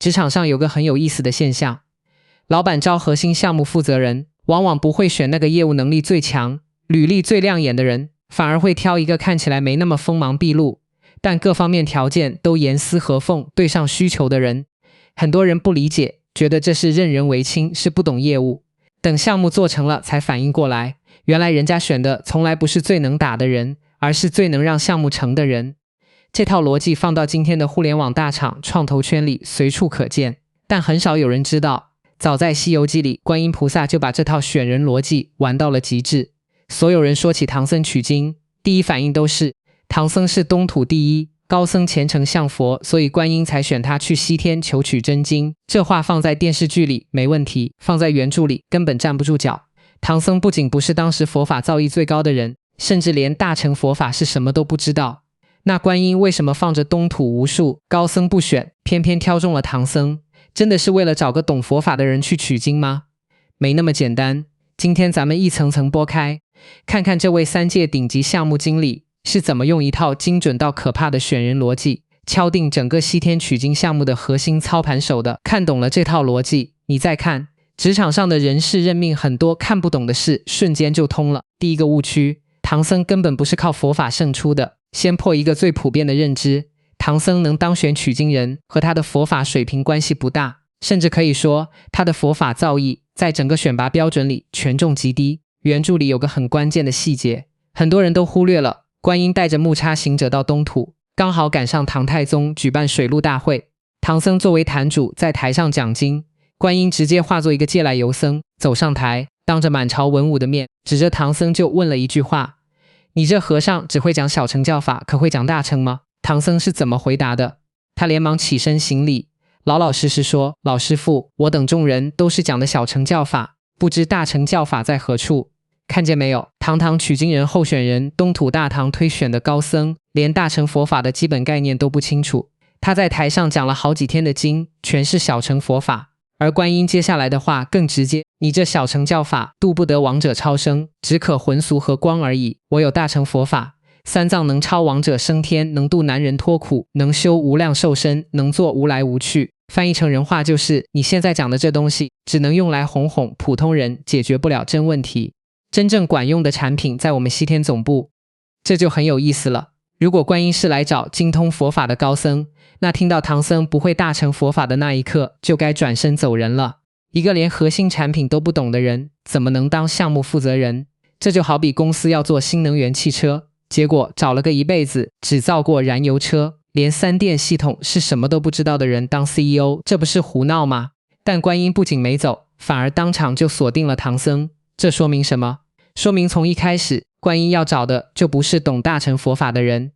职场上有个很有意思的现象，老板招核心项目负责人，往往不会选那个业务能力最强、履历最亮眼的人，反而会挑一个看起来没那么锋芒毕露，但各方面条件都严丝合缝对上需求的人。很多人不理解，觉得这是任人唯亲，是不懂业务。等项目做成了才反应过来，原来人家选的从来不是最能打的人，而是最能让项目成的人。这套逻辑放到今天的互联网大厂创投圈里随处可见，但很少有人知道，早在《西游记》里，观音菩萨就把这套选人逻辑玩到了极致。所有人说起唐僧取经，第一反应都是唐僧是东土第一高僧，虔诚向佛，所以观音才选他去西天求取真经。这话放在电视剧里没问题，放在原著里根本站不住脚。唐僧不仅不是当时佛法造诣最高的人，甚至连大乘佛法是什么都不知道。那观音为什么放着东土无数高僧不选，偏偏挑中了唐僧？真的是为了找个懂佛法的人去取经吗？没那么简单。今天咱们一层层剥开，看看这位3届顶级项目经理是怎么用一套精准到可怕的选人逻辑，敲定整个西天取经项目的核心操盘手的。看懂了这套逻辑，你再看职场上的人事任命，很多看不懂的事瞬间就通了。第一个误区，唐僧根本不是靠佛法胜出的。先破一个最普遍的认知，唐僧能当选取经人和他的佛法水平关系不大，甚至可以说他的佛法造诣在整个选拔标准里权重极低。原著里有个很关键的细节，很多人都忽略了，观音带着木叉行者到东土，刚好赶上唐太宗举办水陆大会，唐僧作为坛主在台上讲经，观音直接化作一个借来游僧走上台，当着满朝文武的面指着唐僧就问了一句话，你这和尚只会讲小乘教法，可会讲大乘吗？唐僧是怎么回答的？他连忙起身行礼，老老实实说，老师父，我等众人都是讲的小乘教法，不知大乘教法在何处。看见没有，堂堂取经人候选人，东土大唐推选的高僧，连大乘佛法的基本概念都不清楚。他在台上讲了好几天的经，全是小乘佛法。而观音接下来的话更直接，你这小乘教法度不得王者超生，只可魂俗和光而已。我有大乘佛法，三藏能超王者升天，能度男人脱苦，能修无量寿身，能做无来无去。翻译成人话就是，你现在讲的这东西只能用来哄哄普通人，解决不了真问题。真正管用的产品在我们西天总部。这就很有意思了，如果观音是来找精通佛法的高僧，那听到唐僧不会大乘佛法的那一刻，就该转身走人了。一个连核心产品都不懂的人，怎么能当项目负责人？这就好比公司要做新能源汽车，结果找了个一辈子只造过燃油车，连三电系统是什么都不知道的人当 CEO， 这不是胡闹吗？但观音不仅没走，反而当场就锁定了唐僧。这说明什么？说明从一开始，观音要找的就不是懂大乘佛法的人。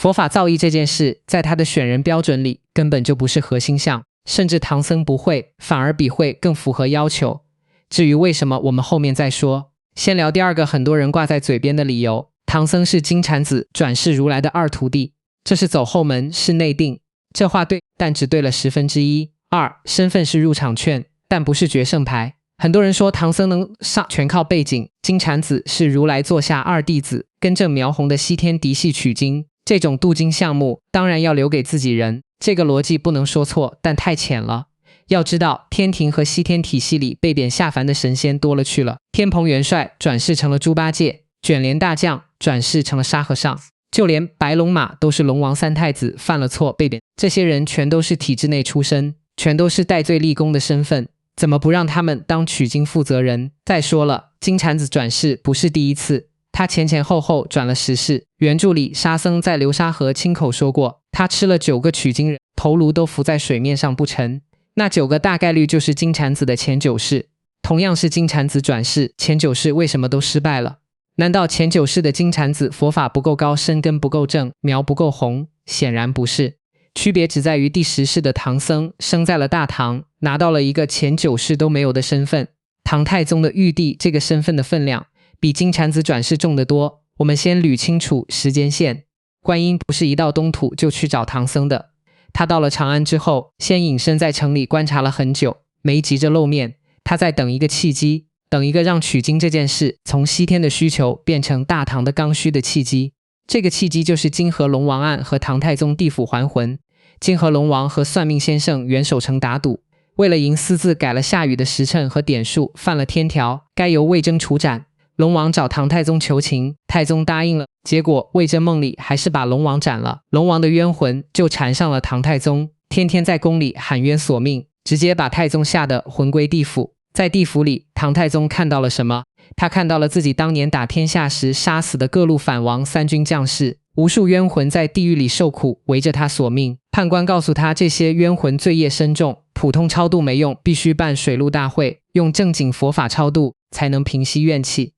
佛法造诣这件事，在他的选人标准里根本就不是核心项，甚至唐僧不会，反而比会更符合要求。至于为什么，我们后面再说。先聊第二个很多人挂在嘴边的理由，唐僧是金蝉子转世如来的二徒弟，这是走后门，是内定。这话对，但只对了1/10。二，身份是入场券，但不是决胜牌。很多人说唐僧能上全靠背景，金蝉子是如来座下二弟子，跟正苗红的西天嫡系取经，这种镀金项目当然要留给自己人，这个逻辑不能说错，但太浅了。要知道天庭和西天体系里被贬下凡的神仙多了去了，天蓬元帅转世成了猪八戒，卷帘大将转世成了沙和尚，就连白龙马都是龙王三太子犯了错被贬，这些人全都是体制内出身，全都是戴罪立功的身份，怎么不让他们当取经负责人？再说了，金蝉子转世不是第一次，他前前后后转了10世。原著里沙僧在流沙河亲口说过，他吃了9个取经人，头颅都浮在水面上不沉。那9个大概率就是金蝉子的前9世。同样是金蝉子转世，前9世为什么都失败了？难道前9世的金蝉子佛法不够高，深根不够正，苗不够红？显然不是。区别只在于第10世的唐僧生在了大唐，拿到了一个前9世都没有的身份。唐太宗的玉帝这个身份的分量比金蝉子转世重得多。我们先捋清楚时间线，观音不是一到东土就去找唐僧的，他到了长安之后，先隐身在城里观察了很久，没急着露面，他在等一个契机，等一个让取经这件事从西天的需求变成大唐的刚需的契机。这个契机就是金河龙王案和唐太宗地府还魂。竟和龙王和算命先生袁守诚打赌，为了赢私自改了下雨的时辰和点数，犯了天条，该由魏征处斩。龙王找唐太宗求情，太宗答应了，结果魏征梦里还是把龙王斩了，龙王的冤魂就缠上了唐太宗，天天在宫里喊冤索命，直接把太宗吓得魂归地府。在地府里，唐太宗看到了什么？他看到了自己当年打天下时杀死的各路反王三军将士，无数冤魂在地狱里受苦，围着他索命。判官告诉他，这些冤魂罪业深重，普通超度没用，必须办水陆大会，用正经佛法超度，才能平息怨气。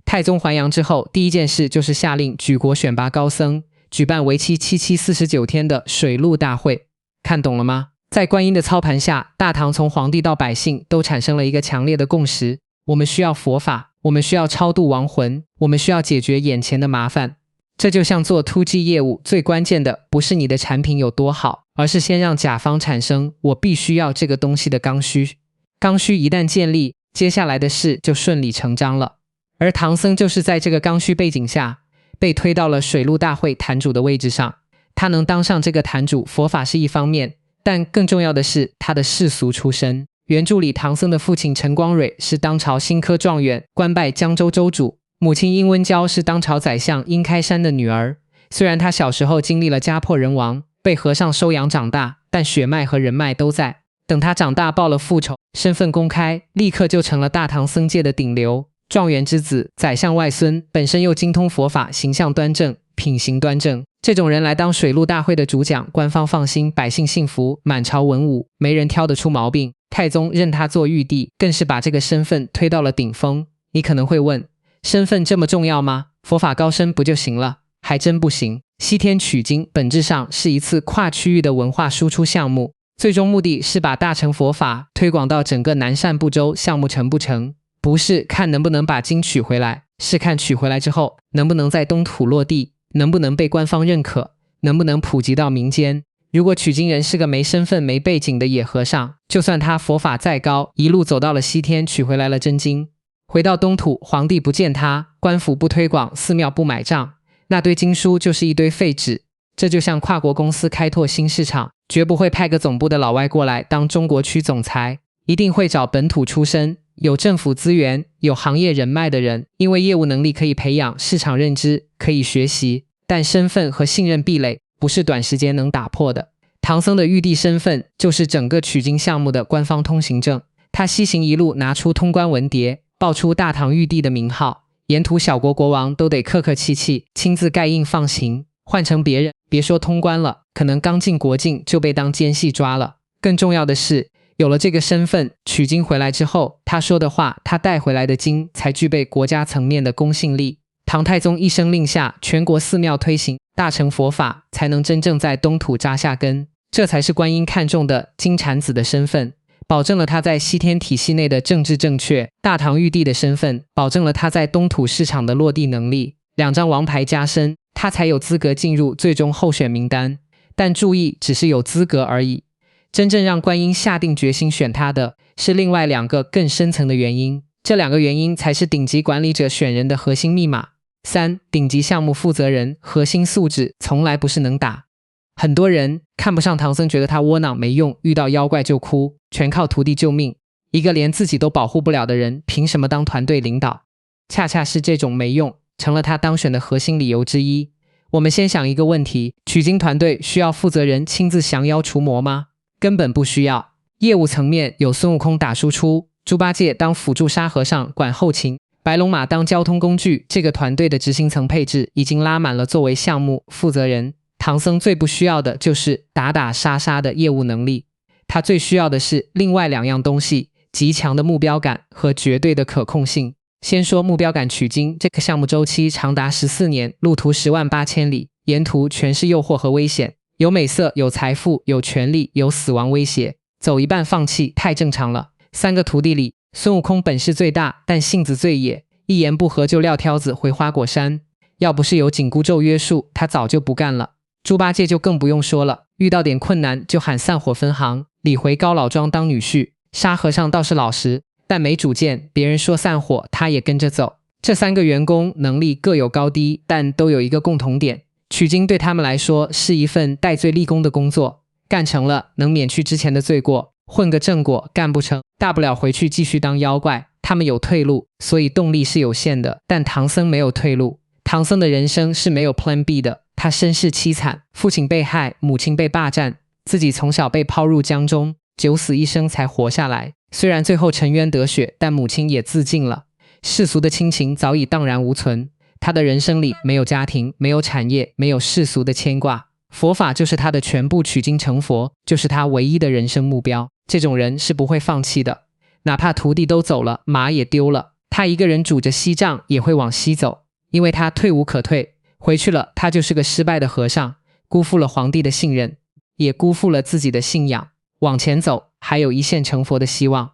太宗还阳之后，第一件事就是下令举国选拔高僧，举办为期749天的水陆大会。看懂了吗？在观音的操盘下，大唐从皇帝到百姓都产生了一个强烈的共识：我们需要佛法，我们需要超度亡魂，我们需要解决眼前的麻烦。这就像做 2G 业务，最关键的不是你的产品有多好，而是先让甲方产生我必须要这个东西的刚需。刚需一旦建立，接下来的事就顺理成章了。而唐僧就是在这个刚需背景下，被推到了水陆大会坛主的位置上。他能当上这个坛主，佛法是一方面，但更重要的是他的世俗出身。原著里唐僧的父亲陈光蕊是当朝新科状元，官拜江州州主，母亲殷温娇是当朝宰相殷开山的女儿。虽然他小时候经历了家破人亡，被和尚收养长大，但血脉和人脉都在。等他长大报了复仇，身份公开，立刻就成了大唐僧界的顶流。状元之子，宰相外孙，本身又精通佛法，形象端正，品行端正。这种人来当水陆大会的主讲，官方放心，百姓幸福，满朝文武没人挑得出毛病。太宗认他做玉帝，更是把这个身份推到了顶峰。你可能会问，身份这么重要吗？佛法高深不就行了？还真不行。西天取经本质上是一次跨区域的文化输出项目，最终目的是把大乘佛法推广到整个南赡部洲，项目成不成？不是看能不能把经取回来，是看取回来之后能不能在东土落地，能不能被官方认可，能不能普及到民间。如果取经人是个没身份没背景的野和尚，就算他佛法再高，一路走到了西天，取回来了真经，回到东土，皇帝不见他，官府不推广，寺庙不买账，那堆经书就是一堆废纸。这就像跨国公司开拓新市场，绝不会派个总部的老外过来当中国区总裁，一定会找本土出身，有政府资源，有行业人脉的人，因为业务能力可以培养，市场认知可以学习，但身份和信任壁垒不是短时间能打破的。唐僧的玉帝身份就是整个取经项目的官方通行证，他西行一路拿出通关文牒，报出大唐玉帝的名号，沿途小国国王都得客客气气，亲自盖印放行。换成别人，别说通关了，可能刚进国境就被当奸细抓了。更重要的是，有了这个身份，取经回来之后，他说的话，他带回来的经才具备国家层面的公信力。唐太宗一声令下，全国寺庙推行大乘佛法，才能真正在东土扎下根。这才是观音看中的金蝉子的身份，保证了他在西天体系内的政治正确；大唐玉帝的身份，保证了他在东土市场的落地能力。两张王牌加身，他才有资格进入最终候选名单。但注意，只是有资格而已。真正让观音下定决心选他的，是另外两个更深层的原因。这两个原因才是顶级管理者选人的核心密码。3. 顶级项目负责人核心素质从来不是能打。很多人看不上唐僧，觉得他窝囊没用，遇到妖怪就哭，全靠徒弟救命。一个连自己都保护不了的人，凭什么当团队领导？恰恰是这种没用，成了他当选的核心理由之一。我们先想一个问题，取经团队需要负责人亲自降妖除魔吗？根本不需要。业务层面有孙悟空打输出，猪八戒当辅助沙和尚管后勤，白龙马当交通工具，这个团队的执行层配置已经拉满了作为项目负责人。唐僧最不需要的就是打打杀杀的业务能力，他最需要的是另外两样东西，极强的目标感和绝对的可控性。先说目标感取经，这个项目周期长达14年，路途10万8千里，沿途全是诱惑和危险，有美色，有财富，有权力，有死亡威胁，走一半放弃太正常了。3个徒弟里，孙悟空本事最大，但性子最野，一言不合就撂挑子回花果山，要不是有紧箍咒约束，他早就不干了。猪八戒就更不用说了，遇到点困难就喊散伙分行，理回高老庄当女婿。沙和尚倒是老实，但没主见，别人说散伙他也跟着走。这3个员工能力各有高低，但都有一个共同点，取经对他们来说是一份戴罪立功的工作。干成了能免去之前的罪过，混个正果；干不成，大不了回去继续当妖怪。他们有退路，所以动力是有限的。但唐僧没有退路，唐僧的人生是没有 Plan B 的。他身世凄惨，父亲被害，母亲被霸占，自己从小被抛入江中，九死一生才活下来。虽然最后沉冤得雪，但母亲也自尽了。世俗的亲情早已荡然无存，他的人生里没有家庭，没有产业，没有世俗的牵挂。佛法就是他的全部，取经成佛就是他唯一的人生目标。这种人是不会放弃的，哪怕徒弟都走了，马也丢了，他一个人拄着锡杖也会往西走，因为他退无可退。回去了，他就是个失败的和尚，辜负了皇帝的信任，也辜负了自己的信仰。往前走，还有一线成佛的希望。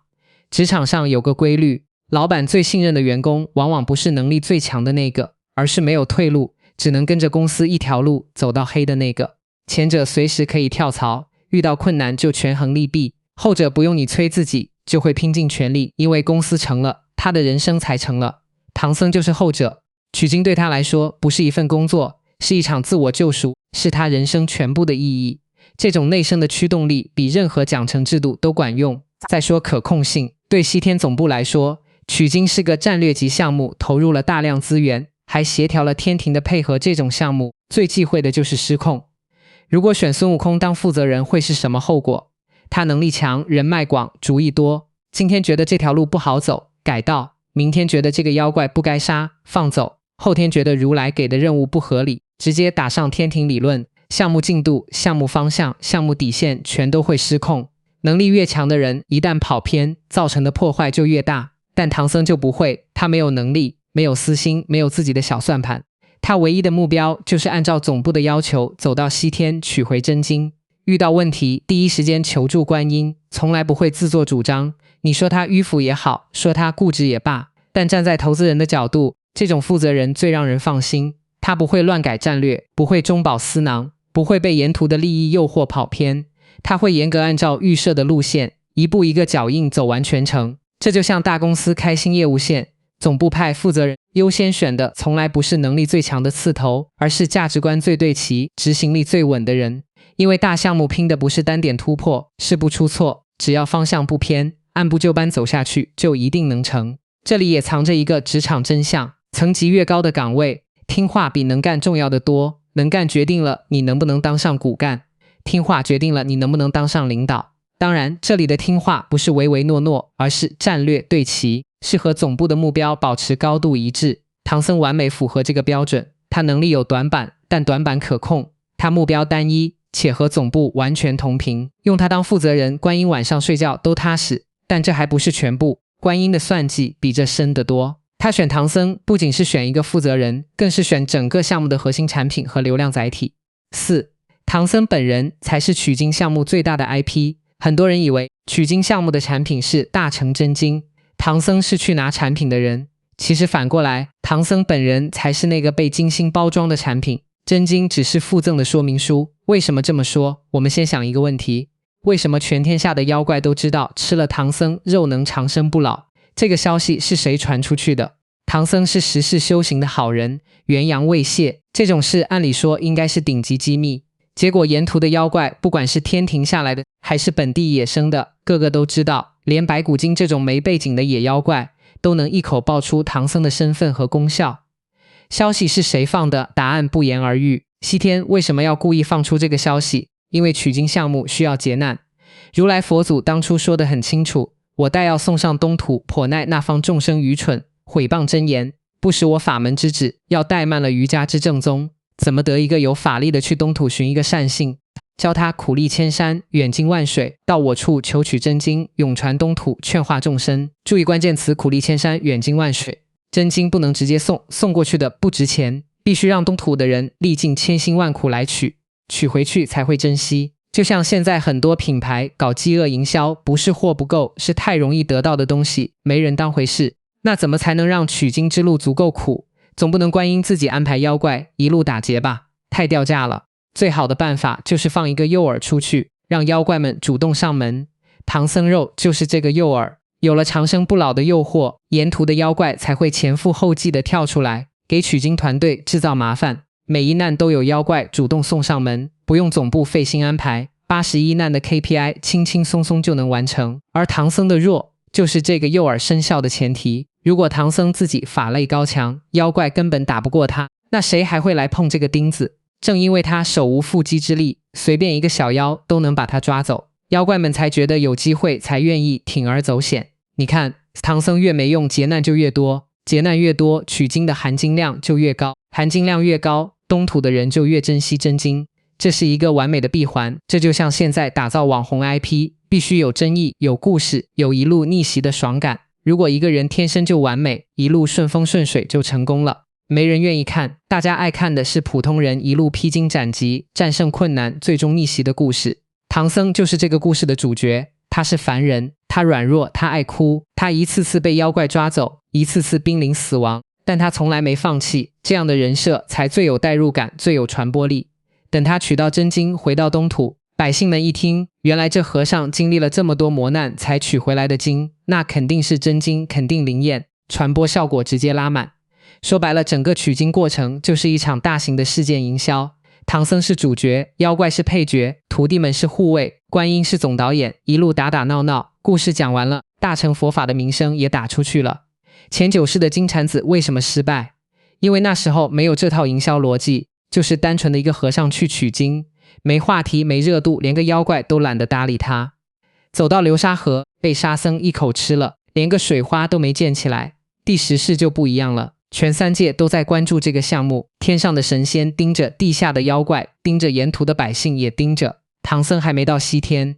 职场上有个规律，老板最信任的员工往往不是能力最强的那个，而是没有退路，只能跟着公司一条路走到黑的那个。前者随时可以跳槽，遇到困难就权衡利弊；后者不用你催自己，就会拼尽全力，因为公司成了，他的人生才成了。唐僧就是后者。取经对他来说不是一份工作，是一场自我救赎，是他人生全部的意义。这种内生的驱动力比任何奖惩制度都管用。再说可控性，对西天总部来说，取经是个战略级项目，投入了大量资源，还协调了天庭的配合。这种项目最忌讳的就是失控。如果选孙悟空当负责人，会是什么后果？他能力强，人脉广，主意多，今天觉得这条路不好走，改道；明天觉得这个妖怪不该杀，放走；后天觉得如来给的任务不合理，直接打上天庭理论。项目进度、项目方向、项目底线全都会失控。能力越强的人一旦跑偏，造成的破坏就越大。但唐僧就不会，他没有能力，没有私心，没有自己的小算盘。他唯一的目标就是按照总部的要求走到西天取回真经。遇到问题第一时间求助观音，从来不会自作主张。你说他迂腐也好，说他固执也罢，但站在投资人的角度，这种负责人最让人放心。他不会乱改战略，不会中饱私囊，不会被沿途的利益诱惑跑偏。他会严格按照预设的路线，一步一个脚印走完全程。这就像大公司开新业务线，总部派负责人优先选的从来不是能力最强的刺头，而是价值观最对齐、执行力最稳的人。因为大项目拼的不是单点突破，是不出错，只要方向不偏，按部就班走下去，就一定能成。这里也藏着一个职场真相，层级越高的岗位，听话比能干重要的多。能干决定了你能不能当上骨干，听话决定了你能不能当上领导。当然，这里的听话不是唯唯诺诺，而是战略对齐，是和总部的目标保持高度一致。唐僧完美符合这个标准，他能力有短板，但短板可控，他目标单一，且和总部完全同频。用他当负责人，观音晚上睡觉都踏实。但这还不是全部，观音的算计比这深得多。他选唐僧不仅是选一个负责人，更是选整个项目的核心产品和流量载体。4. 唐僧本人才是取经项目最大的 IP。 很多人以为取经项目的产品是大成真经，唐僧是去拿产品的人。其实反过来，唐僧本人才是那个被精心包装的产品，真经只是附赠的说明书。为什么这么说？我们先想一个问题，为什么全天下的妖怪都知道吃了唐僧肉能长生不老？这个消息是谁传出去的？唐僧是十世修行的好人，元阳未泄，这种事按理说应该是顶级机密。结果沿途的妖怪，不管是天庭下来的还是本地野生的，个个都知道，连白骨精这种没背景的野妖怪都能一口爆出唐僧的身份和功效。消息是谁放的？答案不言而喻。西天为什么要故意放出这个消息？因为取经项目需要劫难。如来佛祖当初说得很清楚，我待要送上东土，颇奈那方众生愚蠢，毁谤真言，不识我法门之旨，要怠慢了瑜伽之正宗，怎么得一个有法力的去东土寻一个善信，教他苦历千山，远经万水，到我处求取真经，永传东土，劝化众生。注意关键词：苦历千山，远经万水。真经不能直接送过去的不值钱，必须让东土的人历尽千辛万苦来取回去才会珍惜。就像现在很多品牌搞饥饿营销，不是货不够，是太容易得到的东西没人当回事。那怎么才能让取经之路足够苦？总不能观音自己安排妖怪一路打劫吧，太掉价了。最好的办法就是放一个诱饵出去，让妖怪们主动上门。唐僧肉就是这个诱饵，有了长生不老的诱惑，沿途的妖怪才会前赴后继地跳出来，给取经团队制造麻烦。每一难都有妖怪主动送上门，不用总部费心安排， 81难的 KPI 轻轻松松就能完成，而唐僧的弱就是这个诱饵生效的前提。如果唐僧自己法力高强，妖怪根本打不过他，那谁还会来碰这个钉子？正因为他手无缚鸡之力，随便一个小妖都能把他抓走，妖怪们才觉得有机会，才愿意铤而走险。你看，唐僧越没用，劫难就越多，劫难越多，取经的含金量就越高，含金量越高，东土的人就越珍惜真经。这是一个完美的闭环。这就像现在打造网红 IP， 必须有争议，有故事，有一路逆袭的爽感。如果一个人天生就完美，一路顺风顺水就成功了，没人愿意看。大家爱看的是普通人一路披荆斩棘，战胜困难，最终逆袭的故事。唐僧就是这个故事的主角。他是凡人，他软弱，他爱哭，他一次次被妖怪抓走，一次次濒临死亡，但他从来没放弃。这样的人设才最有代入感，最有传播力。等他取到真经，回到东土，百姓们一听，原来这和尚经历了这么多磨难才取回来的经，那肯定是真经，肯定灵验，传播效果直接拉满。说白了，整个取经过程就是一场大型的事件营销。唐僧是主角，妖怪是配角，徒弟们是护卫，观音是总导演，一路打打闹闹，故事讲完了，大乘佛法的名声也打出去了。前9世的金蝉子为什么失败？因为那时候没有这套营销逻辑，就是单纯的一个和尚去取经，没话题，没热度，连个妖怪都懒得搭理他。走到流沙河，被沙僧一口吃了，连个水花都没溅起来。第10世就不一样了，全3界都在关注这个项目，天上的神仙盯着，地下的妖怪盯着，沿途的百姓也盯着。唐僧还没到西天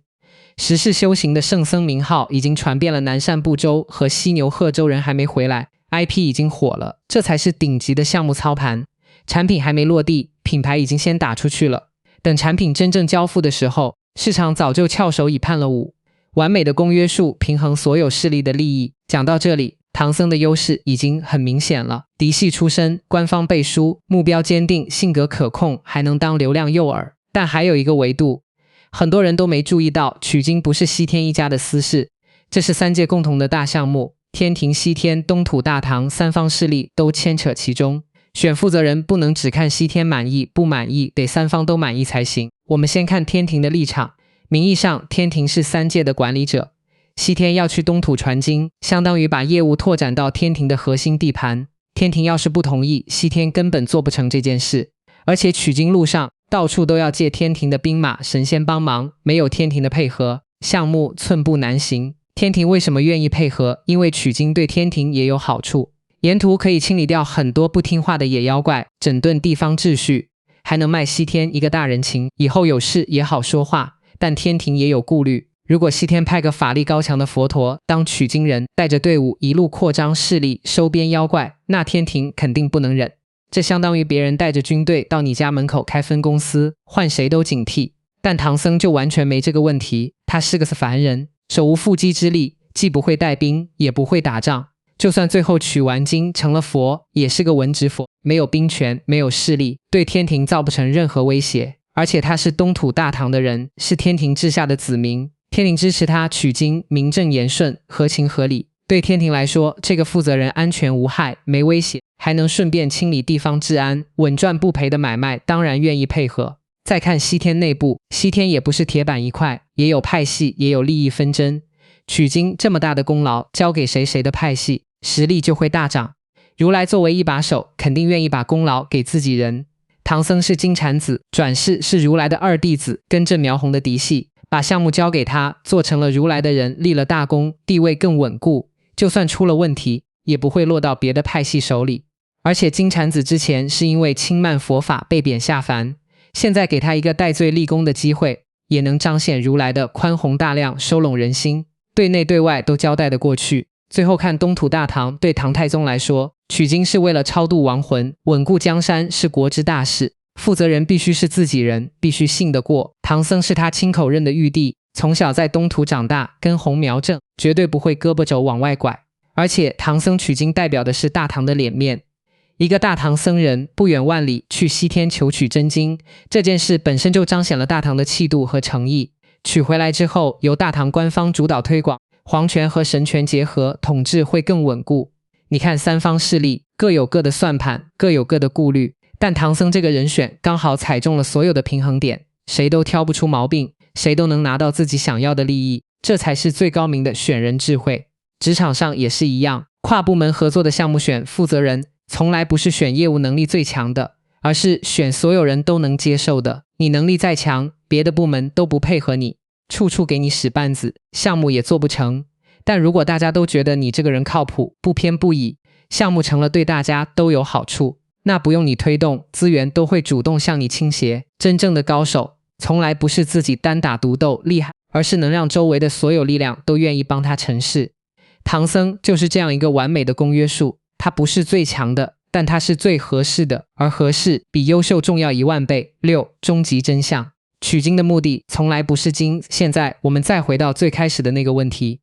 ，10世修行的圣僧名号已经传遍了南赡部洲和犀牛贺州，人还没回来， IP 已经火了，这才是顶级的项目操盘。产品还没落地，品牌已经先打出去了，等产品真正交付的时候，市场早就翘首以盼了5。完美的公约数平衡所有势力的利益。讲到这里，唐僧的优势已经很明显了，嫡系出身，官方背书，目标坚定，性格可控，还能当流量诱饵。但还有一个维度，很多人都没注意到，取经不是西天一家的私事，这是3界共同的大项目，天庭、西天、东土、大唐3方势力都牵扯其中。选负责人不能只看西天满意不满意，得3方都满意才行。我们先看天庭的立场，名义上天庭是3界的管理者，西天要去东土传经，相当于把业务拓展到天庭的核心地盘。天庭要是不同意，西天根本做不成这件事。而且取经路上到处都要借天庭的兵马神仙帮忙，没有天庭的配合，项目寸步难行。天庭为什么愿意配合？因为取经对天庭也有好处，沿途可以清理掉很多不听话的野妖怪，整顿地方秩序，还能卖西天一个大人情，以后有事也好说话。但天庭也有顾虑，如果西天派个法力高强的佛陀当取经人，带着队伍一路扩张势力，收编妖怪，那天庭肯定不能忍。这相当于别人带着军队到你家门口开分公司，换谁都警惕。但唐僧就完全没这个问题，他是个凡人，手无缚鸡之力，既不会带兵，也不会打仗，就算最后取完经成了佛，也是个文职佛，没有兵权，没有势力，对天庭造不成任何威胁。而且他是东土大唐的人，是天庭治下的子民，天庭支持他取经，名正言顺，合情合理。对天庭来说，这个负责人安全无害，没威胁，还能顺便清理地方治安，稳赚不赔的买卖，当然愿意配合。再看西天内部，西天也不是铁板一块，也有派系，也有利益纷争。取经这么大的功劳，交给谁的派系，实力就会大涨。如来作为一把手，肯定愿意把功劳给自己人。唐僧是金蝉子，转世是如来的2弟子，跟着苗红的嫡系，把项目交给他，做成了如来的人，立了大功，地位更稳固，就算出了问题，也不会落到别的派系手里。而且金蝉子之前是因为轻慢佛法被贬下凡，现在给他一个戴罪立功的机会，也能彰显如来的宽宏大量，收拢人心，对内对外都交代得过去。最后看东土大唐，对唐太宗来说，取经是为了超度亡魂，稳固江山是国之大事，负责人必须是自己人，必须信得过。唐僧是他亲口认的玉帝，从小在东土长大，根红苗正，绝对不会胳膊肘往外拐。而且唐僧取经代表的是大唐的脸面，一个大唐僧人不远万里去西天求取真经，这件事本身就彰显了大唐的气度和诚意。取回来之后，由大唐官方主导推广，皇权和神权结合，统治会更稳固。你看3方势力各有各的算盘，各有各的顾虑，但唐僧这个人选刚好踩中了所有的平衡点，谁都挑不出毛病，谁都能拿到自己想要的利益，这才是最高明的选人智慧。职场上也是一样，跨部门合作的项目选负责人，从来不是选业务能力最强的，而是选所有人都能接受的。你能力再强，别的部门都不配合你，处处给你使绊子，项目也做不成。但如果大家都觉得你这个人靠谱，不偏不倚，项目成了对大家都有好处，那不用你推动，资源都会主动向你倾斜。真正的高手从来不是自己单打独斗厉害，而是能让周围的所有力量都愿意帮他成事。唐僧就是这样一个完美的公约数，他不是最强的，但他是最合适的，而合适比优秀重要10000倍。6. 终极真相。取经的目的从来不是经。现在我们再回到最开始的那个问题，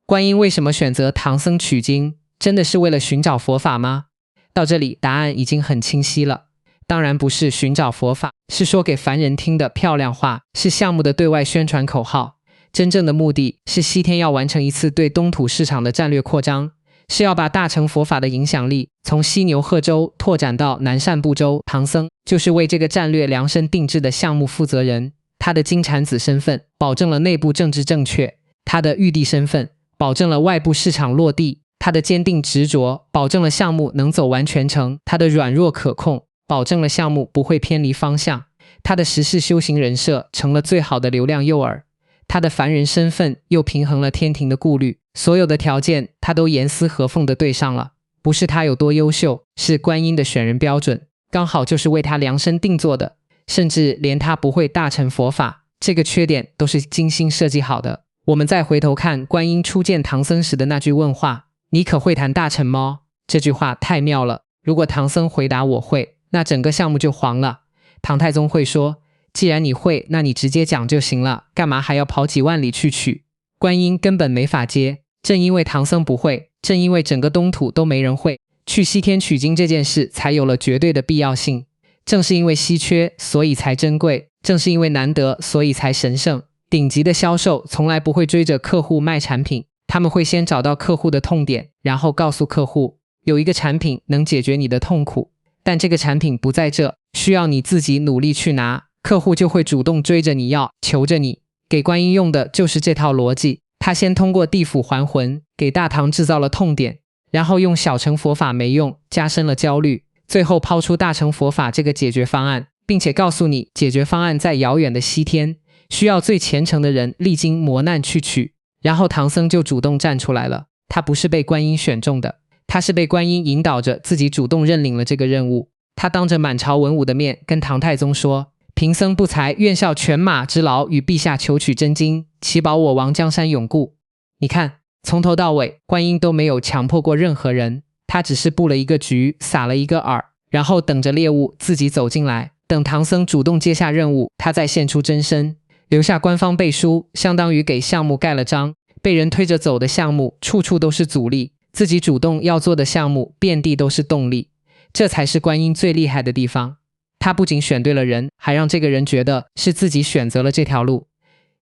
观音为什么选择唐僧取经？真的是为了寻找佛法吗？到这里答案已经很清晰了，当然不是寻找佛法，是说给凡人听的漂亮话，是项目的对外宣传口号。真正的目的是西天要完成一次对东土市场的战略扩张，是要把大乘佛法的影响力从犀牛贺州拓展到南赡部洲。唐僧就是为这个战略量身定制的项目负责人，他的金蝉子身份保证了内部政治正确，他的玉帝身份保证了外部市场落地，他的坚定执着保证了项目能走完全程，他的软弱可控保证了项目不会偏离方向，他的实事修行人设成了最好的流量诱饵，他的凡人身份又平衡了天庭的顾虑，所有的条件他都严丝合缝地对上了。不是他有多优秀，是观音的选人标准刚好就是为他量身定做的，甚至连他不会大乘佛法这个缺点都是精心设计好的。我们再回头看观音初见唐僧时的那句问话，你可会谈大乘吗？这句话太妙了，如果唐僧回答我会，那整个项目就黄了。唐太宗会说，既然你会，那你直接讲就行了，干嘛还要跑几万里去取？观音根本没法接，正因为唐僧不会，正因为整个东土都没人会，去西天取经这件事才有了绝对的必要性。正是因为稀缺，所以才珍贵，正是因为难得，所以才神圣。顶级的销售从来不会追着客户卖产品，他们会先找到客户的痛点，然后告诉客户，有一个产品能解决你的痛苦，但这个产品不在这，需要你自己努力去拿，客户就会主动追着你要，求着你。给观音用的就是这套逻辑，他先通过地府还魂，给大唐制造了痛点，然后用小乘佛法没用，加深了焦虑，最后抛出大乘佛法这个解决方案，并且告诉你解决方案在遥远的西天，需要最虔诚的人历经磨难去取。然后唐僧就主动站出来了，他不是被观音选中的，他是被观音引导着自己主动认领了这个任务。他当着满朝文武的面跟唐太宗说，贫僧不才，愿效犬马之劳，与陛下求取真经，祈保我王江山永固。你看，从头到尾观音都没有强迫过任何人，他只是布了一个局，撒了一个饵，然后等着猎物自己走进来，等唐僧主动接下任务，他再现出真身，留下官方背书，相当于给项目盖了章。被人推着走的项目处处都是阻力，自己主动要做的项目遍地都是动力，这才是观音最厉害的地方。他不仅选对了人，还让这个人觉得是自己选择了这条路。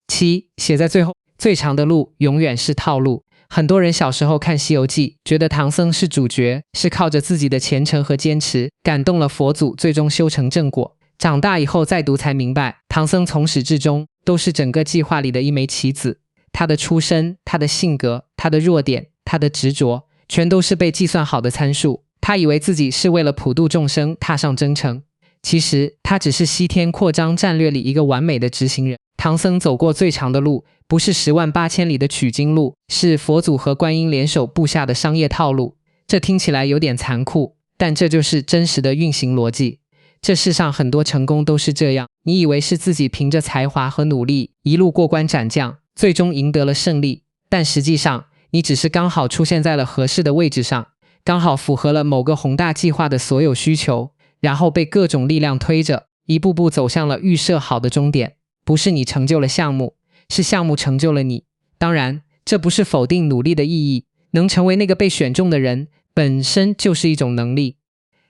7. 写在最后，最长的路永远是套路。很多人小时候看《西游记》，觉得唐僧是主角，是靠着自己的虔诚和坚持感动了佛祖，最终修成正果。长大以后再读才明白，唐僧从始至终都是整个计划里的一枚棋子，他的出身，他的性格，他的弱点，他的执着，全都是被计算好的参数。他以为自己是为了普度众生踏上征程，其实他只是西天扩张战略里一个完美的执行人。唐僧走过最长的路，不是108000里的取经路，是佛祖和观音联手布下的商业套路。这听起来有点残酷，但这就是真实的运行逻辑。这世上很多成功都是这样，你以为是自己凭着才华和努力一路过关斩将，最终赢得了胜利，但实际上你只是刚好出现在了合适的位置上，刚好符合了某个宏大计划的所有需求，然后被各种力量推着，一步步走向了预设好的终点。不是你成就了项目，是项目成就了你。当然，这不是否定努力的意义，能成为那个被选中的人，本身就是一种能力。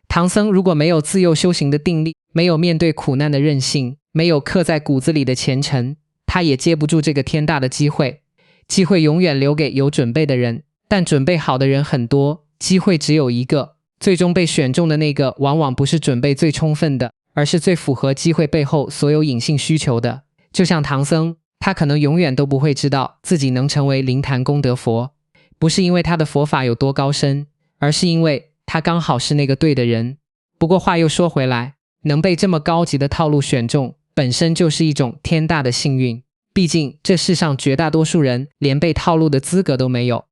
唐僧如果没有自幼修行的定力，没有面对苦难的韧性，没有刻在骨子里的虔诚，他也接不住这个天大的机会。机会永远留给有准备的人，但准备好的人很多，机会只有一个。最终被选中的那个往往不是准备最充分的，而是最符合机会背后所有隐性需求的。就像唐僧，他可能永远都不会知道自己能成为灵坛功德佛，不是因为他的佛法有多高深，而是因为他刚好是那个对的人。不过话又说回来，能被这么高级的套路选中，本身就是一种天大的幸运。毕竟这世上绝大多数人连被套路的资格都没有。